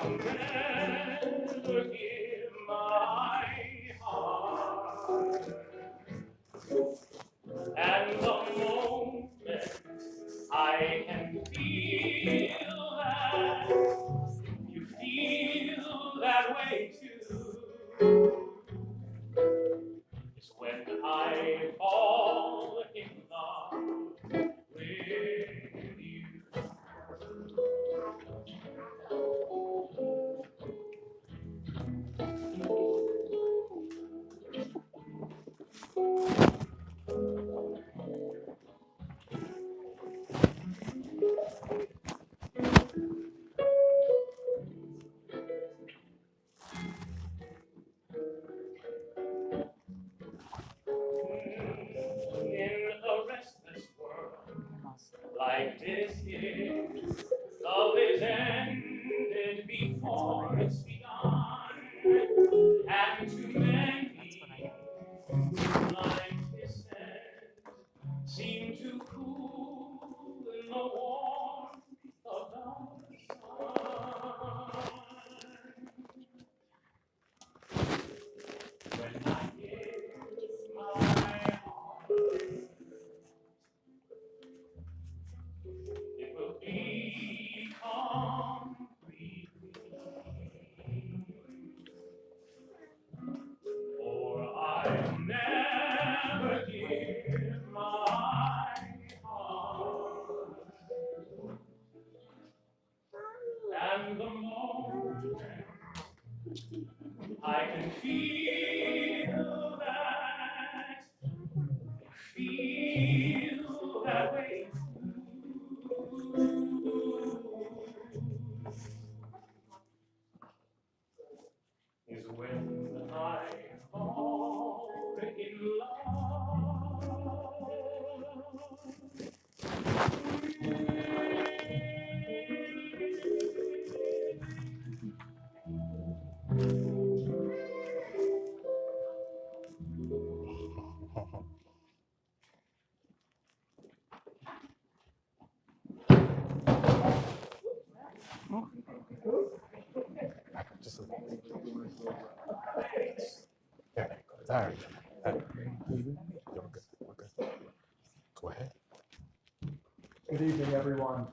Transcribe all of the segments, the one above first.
I'll never give my heart. And the moment I can feel that you feel that way too, is when I fall in love with you. In a restless world like this here, love is ended before it's begun, and too many like this end seem to cool in the warmth of the sun. When I give my heart, it will be complete. For I'll never give my heart. And the moment I can feel that way is when I fall in love. Just a there. All right. We're good. We're good. Go ahead. Good evening, everyone.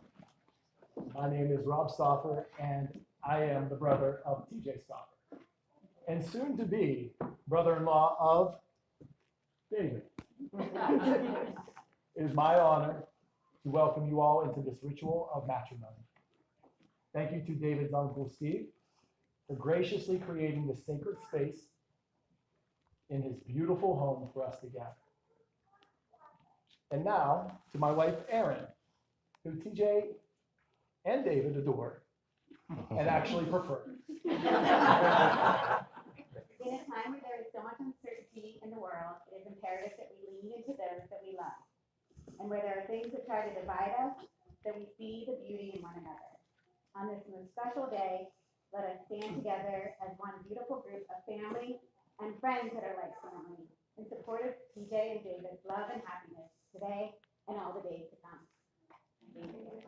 My name is Rob Stauffer, and I am the brother of TJ Stauffer, and soon to be brother-in-law of David. It is my honor to welcome you all into this ritual of matrimony. Thank you to David's uncle Steve for graciously creating this sacred space in his beautiful home for us to gather. And now to my wife, Erin, who TJ and David adore and actually prefer. In a time where there is so much uncertainty in the world, it is imperative that we lean into those that we love. And where there are things that try to divide us, that we see the beauty in one another. On this most special day, let us stand together as one beautiful group of family and friends that are like family in support of TJ and David's love and happiness today and all the days to come. Thank you.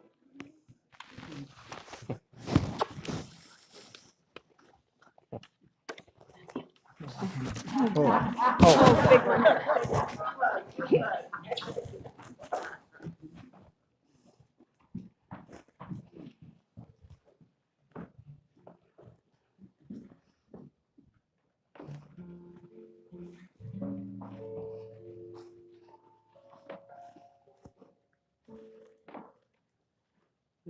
Big one.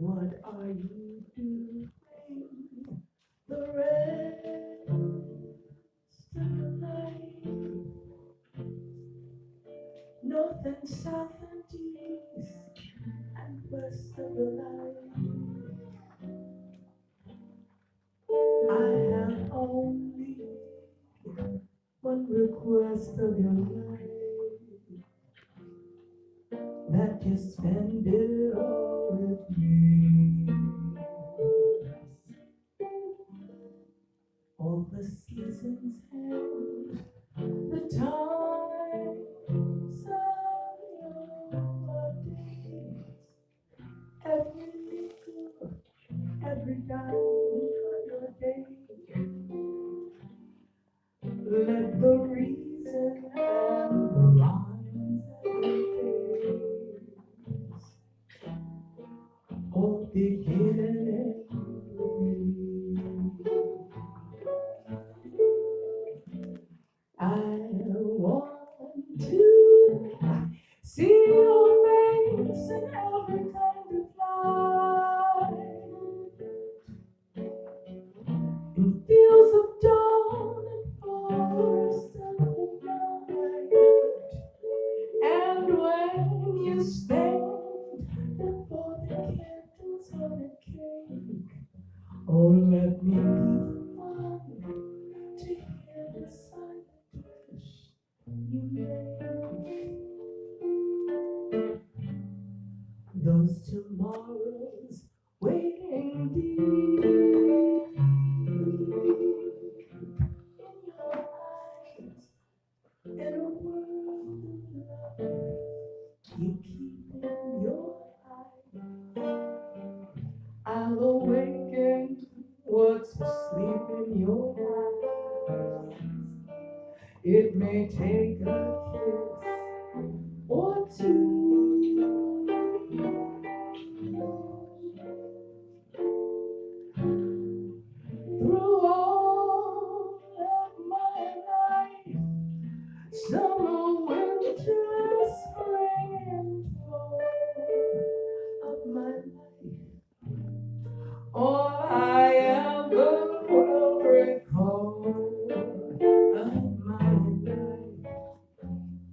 What are you doing the rest of the night? North and south and east and west of the line. I have only one request of your life, that you spend it all with me. All the seasons and the times of your days, every nickel, every dime, day. Let the reason and the rhymes and the days all begin and end. I want to see your face in every kind of light, in fields of dawn and forests of the night. And when you stand before the candles on a cake, oh, let me be the one to hear the silent wish you make. Those tomorrows waiting deep in your eyes, in a world of love you keep in your eyes. I'll awaken what's asleep in your eyes. It may take a kiss or two. Through all of my life, summer, winter, spring, and fall of my life, all I ever will recall of my life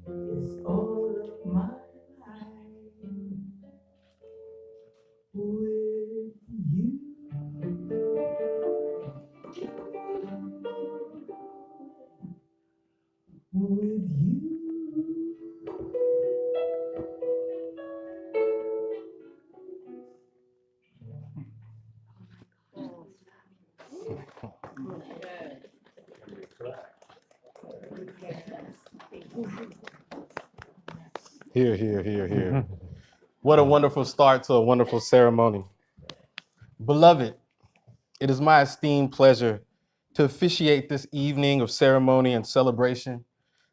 is all of my life with you. With you. Here, here, here, here. What a wonderful start to a wonderful ceremony. Beloved, it is my esteemed pleasure to officiate this evening of ceremony and celebration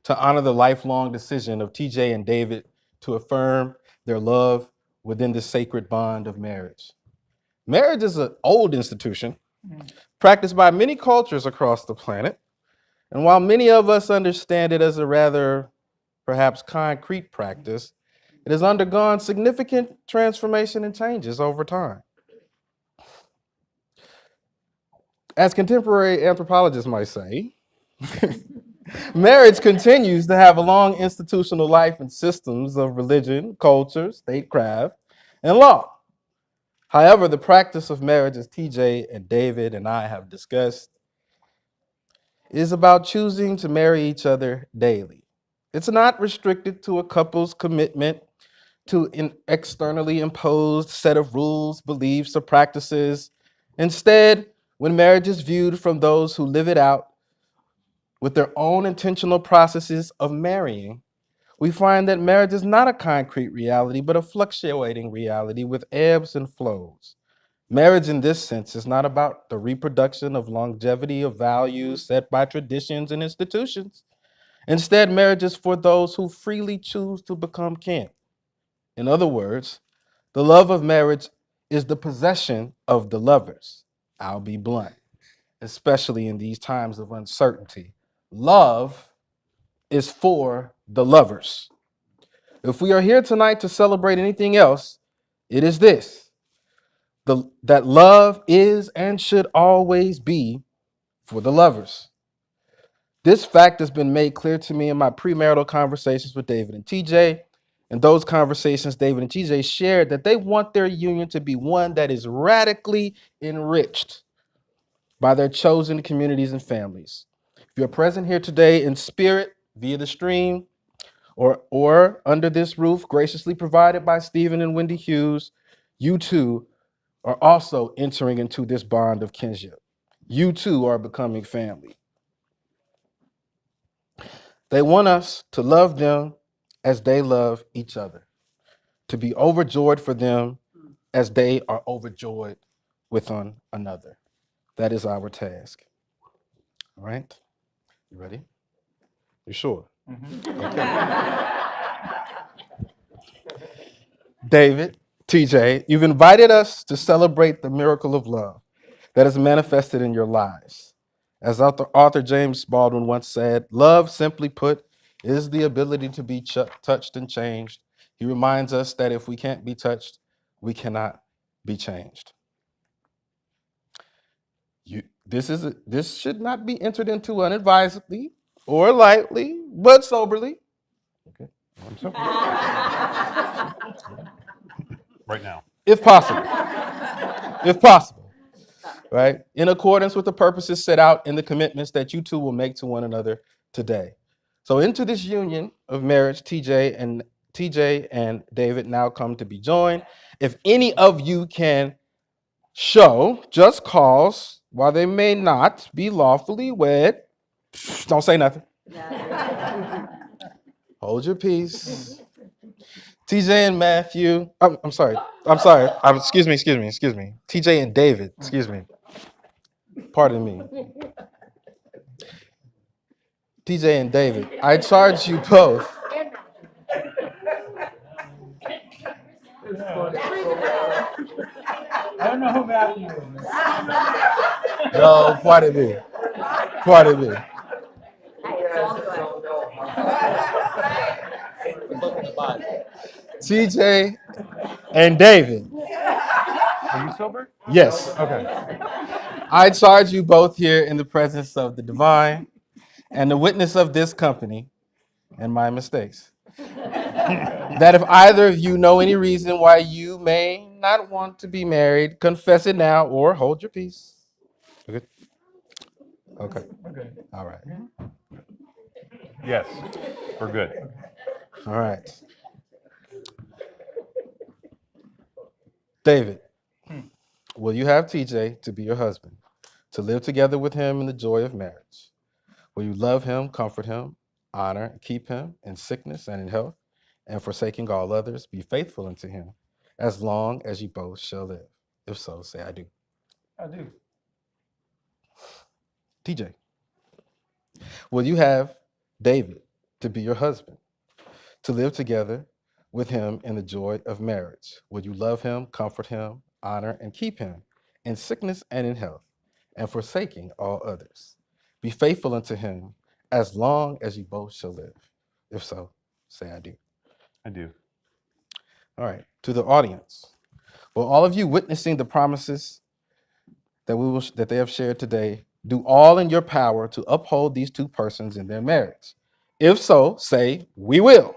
to honor the lifelong decision of TJ and David to affirm their love within the sacred bond of marriage. Marriage is an old institution practiced by many cultures across the planet. And while many of us understand it as a rather perhaps concrete practice, it has undergone significant transformation and changes over time. As contemporary anthropologists might say, marriage continues to have a long institutional life and systems of religion, culture, statecraft, and law. However, the practice of marriage, as TJ and David and I have discussed, is about choosing to marry each other daily. It's not restricted to a couple's commitment to an externally imposed set of rules, beliefs, or practices. Instead, when marriage is viewed from those who live it out with their own intentional processes of marrying, we find that marriage is not a concrete reality, but a fluctuating reality with ebbs and flows. Marriage in this sense is not about the reproduction of longevity of values set by traditions and institutions. Instead, marriage is for those who freely choose to become kin. In other words, the love of marriage is the possession of the lovers. I'll be blunt, especially in these times of uncertainty. Love is for the lovers. If we are here tonight to celebrate anything else, it is this. That love is and should always be for the lovers. This fact has been made clear to me in my premarital conversations with David and TJ. In those conversations, David and TJ shared that they want their union to be one that is radically enriched by their chosen communities and families. If you're present here today in spirit via the stream or under this roof graciously provided by Stephen and Wendy Hughes, you too are also entering into this bond of kinship. You too are becoming family. They want us to love them as they love each other, to be overjoyed for them as they are overjoyed with one another. That is our task. All right? You ready? You sure? David, TJ, you've invited us to celebrate the miracle of love that is manifested in your lives. As author James Baldwin once said, love, simply put, is the ability to be touched and changed. He reminds us that if we can't be touched, we cannot be changed. This should not be entered into unadvisedly or lightly, but soberly. Okay, I'm sober. Right now. If possible. If possible. Right? In accordance with the purposes set out in the commitments that you two will make to one another today. So into this union of marriage, TJ and David now come to be joined. If any of you can show just cause why they may not be lawfully wed, don't say nothing. Hold your peace. TJ and Matthew, I'm sorry. Excuse me. TJ and David, excuse me. Pardon me. TJ and David, I charge you both. I don't know who Matthew is. No, pardon me. Pardon me. TJ and David. Are you sober? Yes. Okay. I charge you both here in the presence of the divine and the witness of this company and my mistakes, that if either of you know any reason why you may not want to be married, confess it now or hold your peace. Okay. Okay. Okay. All right. Yes, we're good. All right. David, will you have TJ to be your husband, to live together with him in the joy of marriage? Will you love him, comfort him, honor, and keep him in sickness and in health, and forsaking all others, be faithful unto him, as long as you both shall live? If so, say I do. I do. TJ, will you have David to be your husband, to live together with him in the joy of marriage? Will you love him, comfort him, honor, and keep him in sickness and in health, and forsaking all others? Be faithful unto him as long as you both shall live. If so, say I do. I do. All right. To the audience, will all of you witnessing the promises that they have shared today do all in your power to uphold these two persons in their marriage? If so, say we will.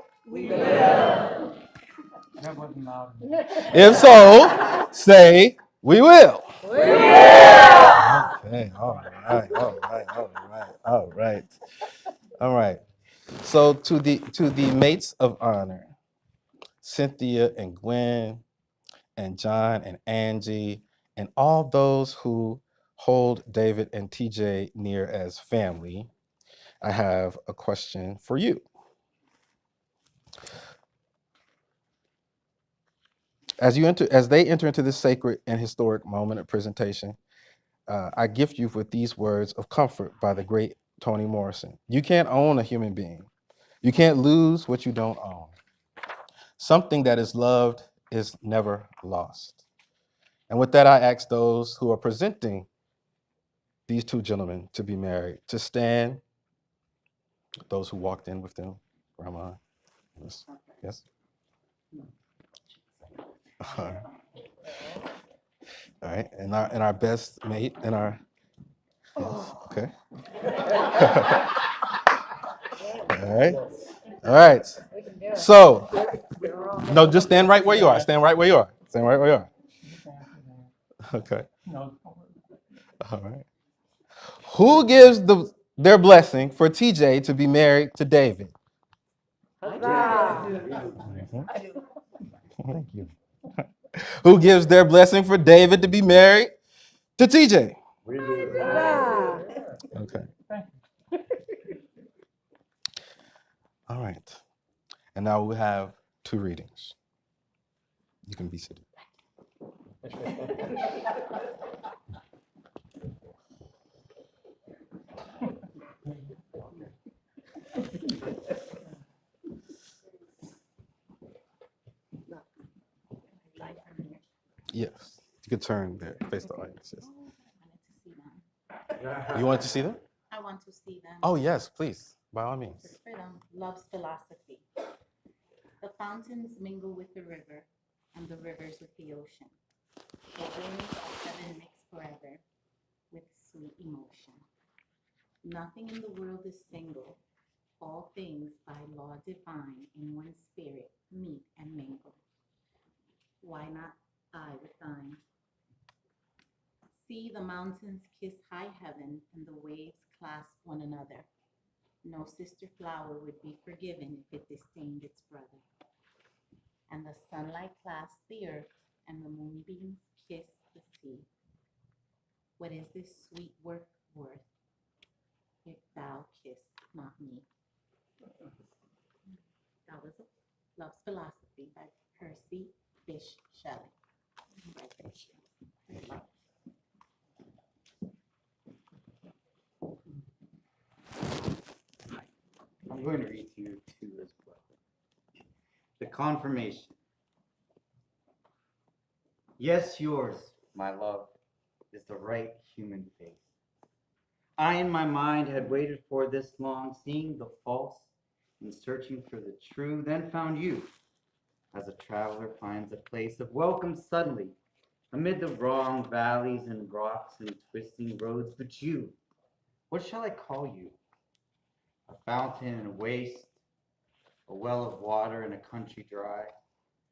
That wasn't loud. If so, say we will. Okay. All right. So to the mates of honor, Cynthia and Gwen and John and Angie and all those who hold David and TJ near as family, I have a question for you. As they enter into this sacred and historic moment of presentation, I gift you with these words of comfort by the great Toni Morrison. You can't own a human being. You can't lose what you don't own. Something that is loved is never lost. And with that, I ask those who are presenting these two gentlemen to be married to stand. Those who walked in with them, Grandma. Yes. All right. And our best mate and our. Yes. Okay. All right. So, no, just stand right where you are. Stand right where you are. Okay. No. All right. Who gives their blessing for TJ to be married to David? I do. Thank you. Who gives their blessing for David to be married to TJ? Okay. All right. And now we have two readings. You can be seated. Yes. You could turn there, face the audience. Yes. I wanted to see them. You wanted to see them? I want to see them. Oh, yes, please. By all means. Just for them. Love's philosophy. The fountains mingle with the river, and the rivers with the ocean. The winds of heaven mix forever with sweet emotion. Nothing in the world is single. All things by law divine in one spirit meet and mingle. Why not I with thine? See the mountains kiss high heaven and the waves clasp one another. No sister flower would be forgiven if it disdained its brother. And the sunlight clasps the earth and the moonbeams kiss the sea. What is this sweet work worth if thou kiss not me? That was Love's Philosophy by Percy Bysshe Shelley. Congratulations. I'm going to read to you two as well. The confirmation. Yes, yours, my love, is the right human face. I in my mind had waited for this long, seeing the false and searching for the true, then found you, as a traveler finds a place of welcome suddenly, amid the wrong valleys and rocks and twisting roads. But you, what shall I call you? A fountain in a waste, a well of water in a country dry,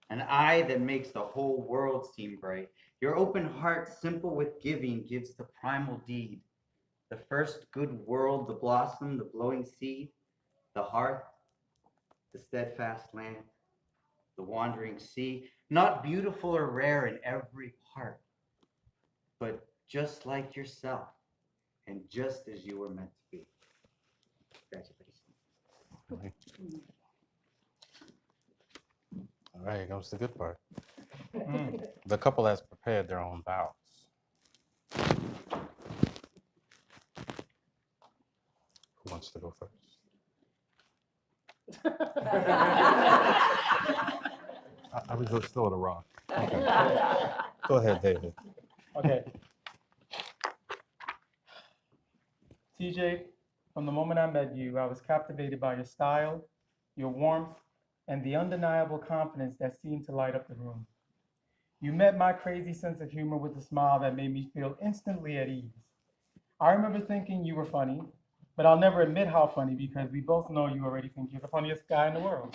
an eye that makes the whole world seem bright. Your open heart, simple with giving, gives the primal deed, the first good world, the blossom, the blowing seed, the hearth, the steadfast land, the wandering sea, not beautiful or rare in every part, but just like yourself and just as you were meant to be. Congratulations. All right, here comes the good part. The couple has prepared their own vows. Who wants to go first? I was still at a rock. Okay. Go ahead, David. Okay. TJ, from the moment I met you, I was captivated by your style, your warmth, and the undeniable confidence that seemed to light up the room. You met my crazy sense of humor with a smile that made me feel instantly at ease. I remember thinking you were funny, but I'll never admit how funny because we both know you already think you're the funniest guy in the world.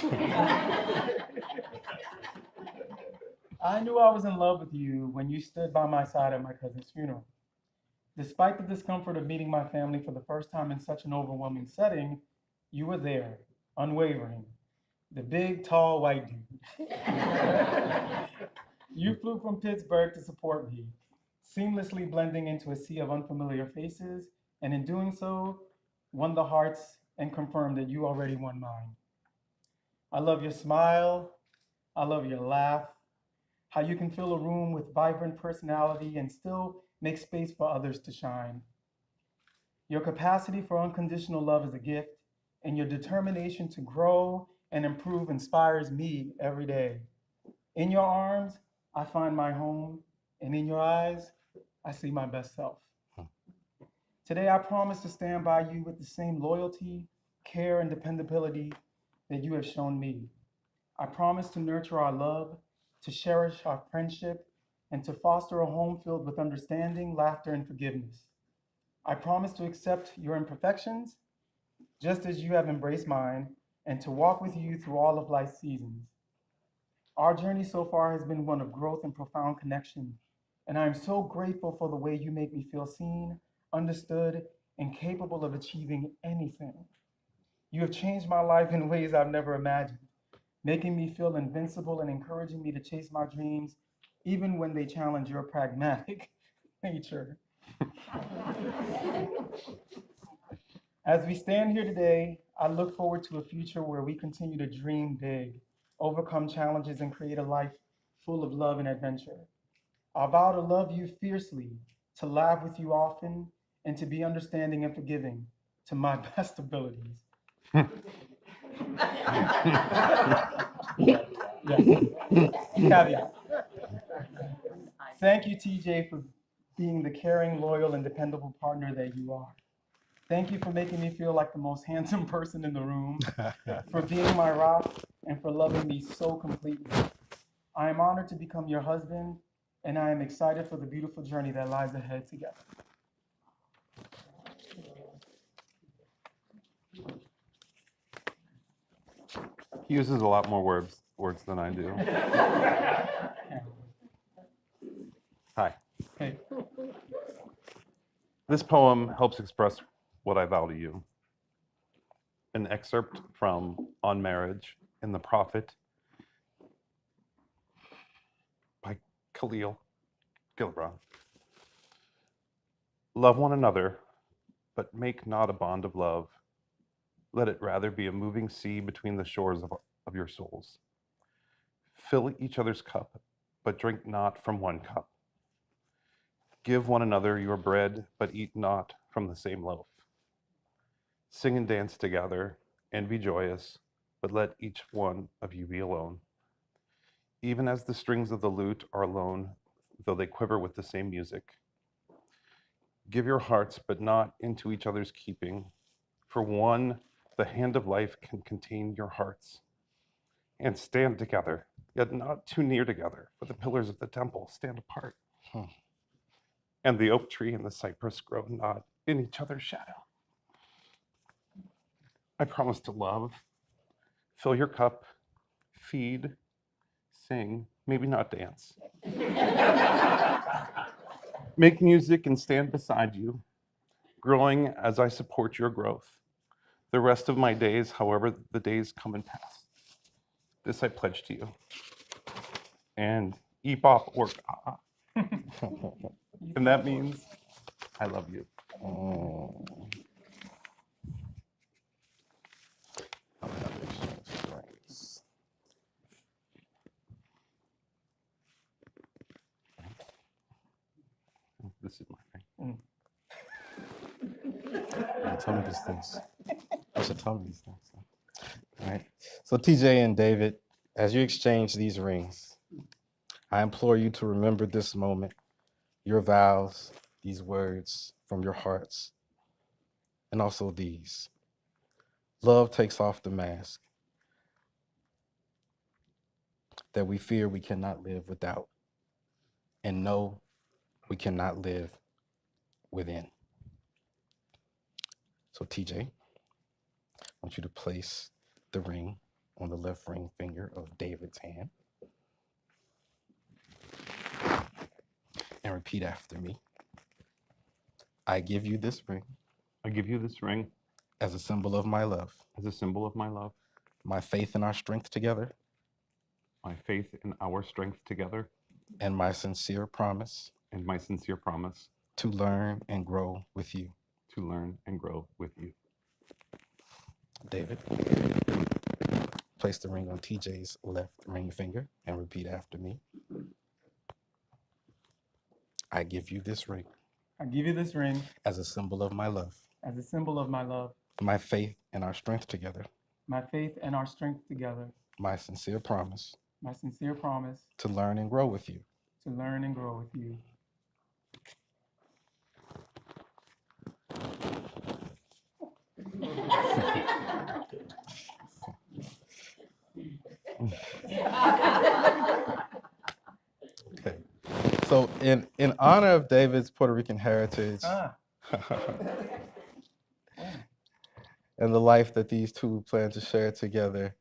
I knew I was in love with you when you stood by my side at my cousin's funeral. Despite the discomfort of meeting my family for the first time in such an overwhelming setting, you were there, unwavering. The big, tall, white dude. You flew from Pittsburgh to support me, seamlessly blending into a sea of unfamiliar faces, and in doing so, won the hearts and confirmed that you already won mine. I love your smile. I love your laugh. How you can fill a room with vibrant personality and still make space for others to shine. Your capacity for unconditional love is a gift, and your determination to grow and improve inspires me every day. In your arms, I find my home, and in your eyes, I see my best self. Today, I promise to stand by you with the same loyalty, care, and dependability that you have shown me. I promise to nurture our love, to cherish our friendship, and to foster a home filled with understanding, laughter, and forgiveness. I promise to accept your imperfections, just as you have embraced mine, and to walk with you through all of life's seasons. Our journey so far has been one of growth and profound connection, and I am so grateful for the way you make me feel seen, understood, and capable of achieving anything. You have changed my life in ways I've never imagined, making me feel invincible and encouraging me to chase my dreams, even when they challenge your pragmatic nature. As we stand here today, I look forward to a future where we continue to dream big, overcome challenges, and create a life full of love and adventure. I vow to love you fiercely, to laugh with you often, and to be understanding and forgiving to my best abilities. Yes. Caveat. Thank you, TJ, for being the caring, loyal, and dependable partner that you are. Thank you for making me feel like the most handsome person in the room, for being my rock, and for loving me so completely. I am honored to become your husband, and I am excited for the beautiful journey that lies ahead together. He uses a lot more words than I do. Hi. Hey. This poem helps express what I vow to you. An excerpt from On Marriage in The Prophet by Khalil Gibran. Love one another, but make not a bond of love. Let it rather be a moving sea between the shores of your souls. Fill each other's cup, but drink not from one cup. Give one another your bread, but eat not from the same loaf. Sing and dance together, and be joyous, but let each one of you be alone. Even as the strings of the lute are alone, though they quiver with the same music. Give your hearts, but not into each other's keeping. For one, the hand of life can contain your hearts. And stand together, yet not too near together, for the pillars of the temple stand apart. And the oak tree and the cypress grow not in each other's shadow. I promise to love, fill your cup, feed, sing, maybe not dance. Make music and stand beside you, growing as I support your growth. The rest of my days, however the days come and pass. This I pledge to you. And Ebop or Ka. And that means I love you. Oh. This is my thing. Tell me these things. I should tell me these things. All right. So TJ and David, as you exchange these rings, I implore you to remember this moment, your vows, these words from your hearts, and also these. Love takes off the mask that we fear we cannot live without, and know we cannot live within. So TJ, I want you to place the ring on the left ring finger of David's hand and repeat after me. I give you this ring I give you this ring as a symbol of my love, as a symbol of my love, my faith in our strength together, my faith in our strength together, and my sincere promise and my sincere promise to learn and grow with you. to learn and grow with you. David, place the ring on TJ's left ring finger and repeat after me. I give you this ring I give you this ring as a symbol of my love, as a symbol of my love, my faith and our strength together, my faith and our strength together, my sincere promise my sincere promise to learn and grow with you. to learn and grow with you. Okay. So in honor of David's Puerto Rican heritage and the life that these two plan to share together,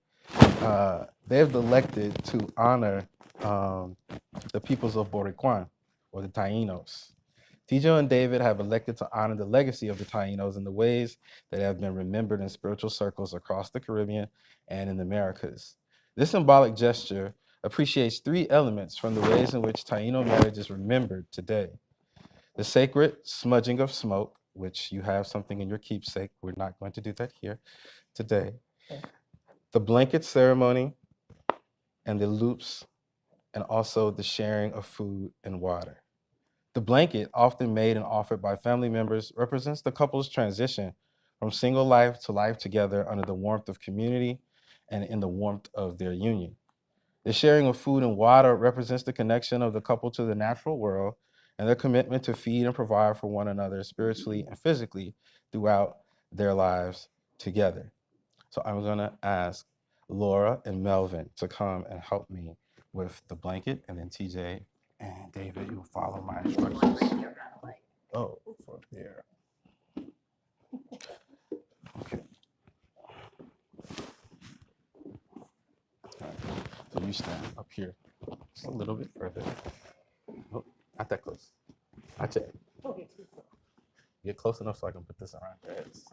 they've elected to honor the peoples of Boricuan, or the Taínos. TJ and David have elected to honor the legacy of the Taínos in the ways that have been remembered in spiritual circles across the Caribbean and in the Americas. This symbolic gesture appreciates three elements from the ways in which Taíno marriage is remembered today. The sacred smudging of smoke, which you have something in your keepsake. We're not going to do that here today. The blanket ceremony and the loops, and also the sharing of food and water. The blanket, often made and offered by family members, represents the couple's transition from single life to life together under the warmth of community and in the warmth of their union. The sharing of food and water represents the connection of the couple to the natural world and their commitment to feed and provide for one another spiritually and physically throughout their lives together. So I'm going to ask Laura and Melvin to come and help me with the blanket, and then TJ and David, you follow my instructions. Oh, from here. Okay. All right. So you stand up here just a little bit further. Oh, not that close. Not yet. Get close enough so I can put this around your heads.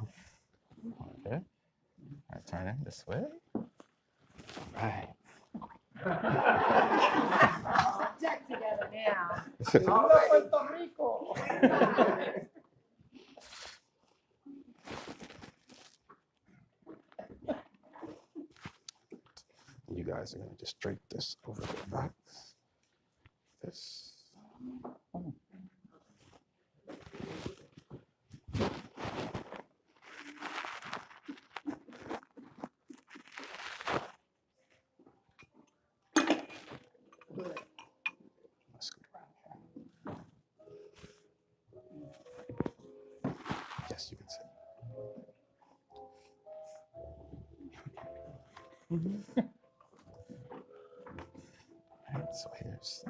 Okay. All right, turn it this way. All right. Jack together now. You guys are gonna just drape this over the back. This. Let's go around here. Yes, you can sit. All right, so here's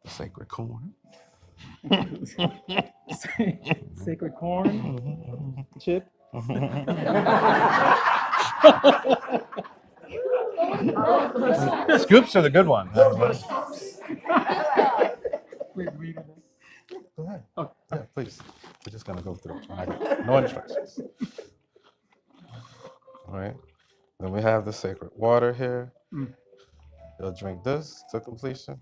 the sacred corn. Sacred corn, chip. Scoops are the good one. Go ahead. Okay. Yeah, please. We're just gonna go through. No instructions. All right. Then we have the sacred water here. Mm. You'll drink this to completion.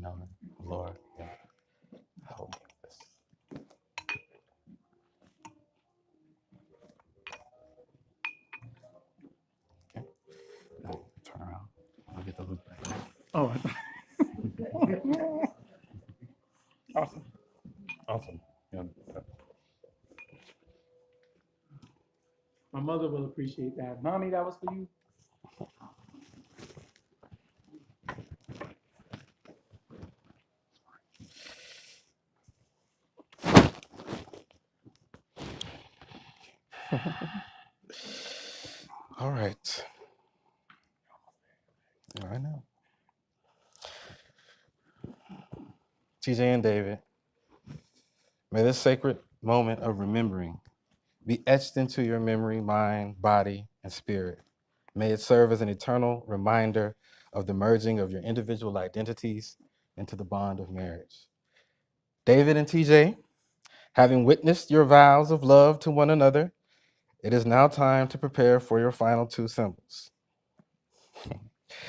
No, Lord, yeah. Help me with this. Okay. Now turn around. I'll get the loop back. Oh. Awesome. Awesome. Yeah. My mother will appreciate that. Mommy, that was for you. All right. All right now. TJ and David, may this sacred moment of remembering be etched into your memory, mind, body, and spirit. May it serve as an eternal reminder of the merging of your individual identities into the bond of marriage. David and TJ, having witnessed your vows of love to one another, it is now time to prepare for your final two symbols. It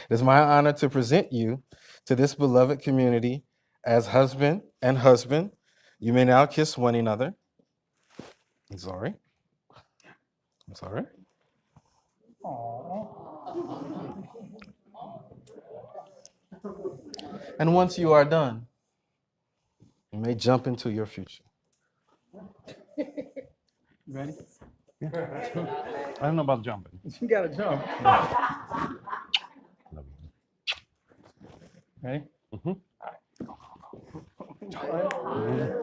is my honor to present you to this beloved community as husband and husband. You may now kiss one another. I'm sorry. And once you are done, you may jump into your future. Ready? I don't know about jumping. You gotta jump. Ready? Mm-hmm.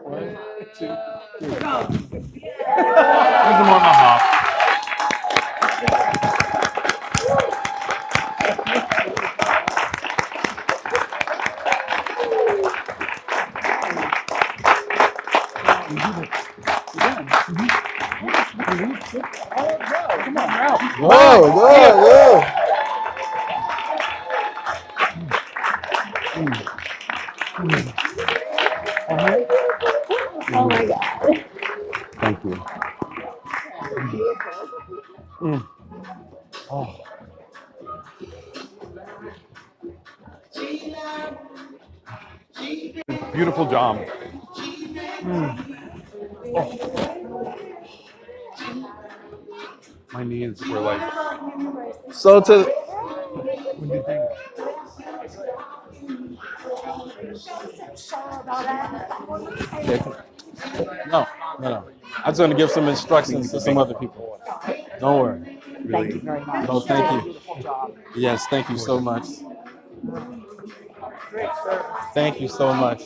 One, two, three. There's more of a hop. Come on, Ralph. Whoa. Oh my God. Thank you. Oh. Beautiful job. My knees were like, So to what do you think? No, no. I was going to give some instructions to some other people. Don't worry. Really, No, thank you. Yes, thank you so much. Thank you so much.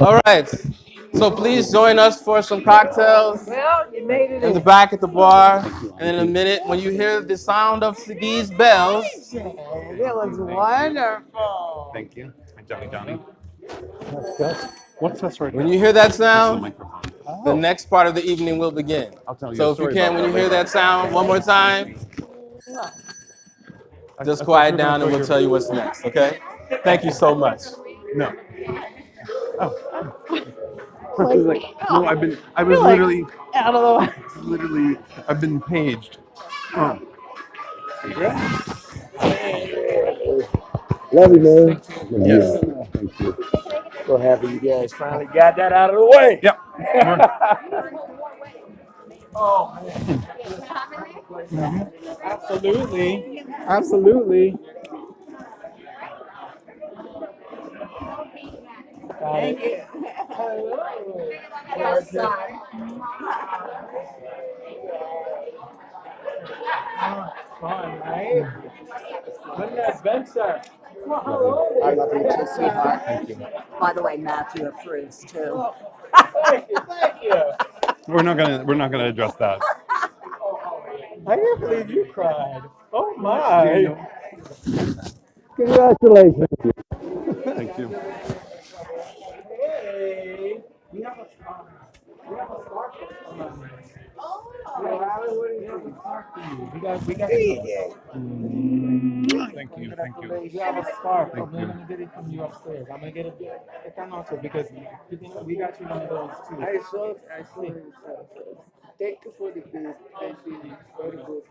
All right. So please join us for some cocktails Well, you made it in the in. back at the bar. And in a minute, when you hear the sound of these bells, It was wonderful. thank you. Johnny. What's this right when here? you hear that This is the sound, microphone. the next part of the evening will begin. I'll tell you So a if you story can, about when you that hear later. that sound one more time, just I quiet thought you were down and gonna we'll throw tell you what's next, okay? Thank you so much. No. No, I was literally, Out of the way. I've been paged. Oh. Love you, man. Yes. So happy you guys finally got that out of the way. Yep. Absolutely. Absolutely. Thank you. Fun, right? What an adventure. I love you too, sweetheart. Thank you. By the way, Matthew approves too. Thank you. Thank you. We're not gonna address that. I can't believe you cried. Oh my. Congratulations. Thank you. Hey. We have a scarf. We got Thank you. you have a scarf. I'm gonna get it from you upstairs. I'm gonna get it because we got you one of those too. I saw it. Thank you for the gift. Thank you. Very good.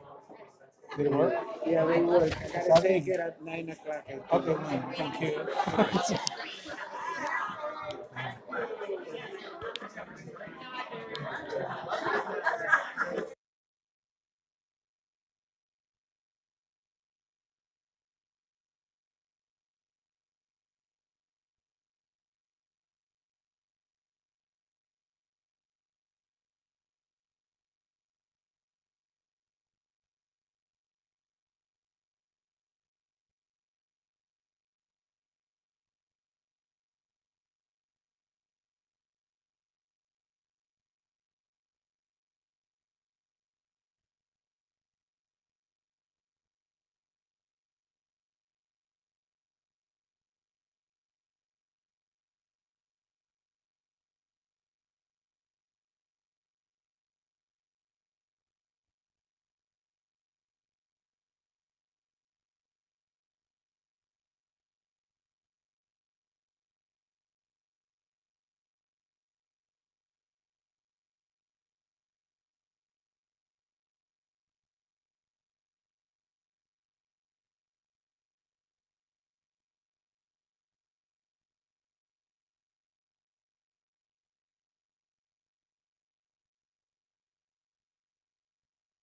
Did it work? Yeah, they work. I gotta take it at 9 o'clock. Okay, man. Thank you.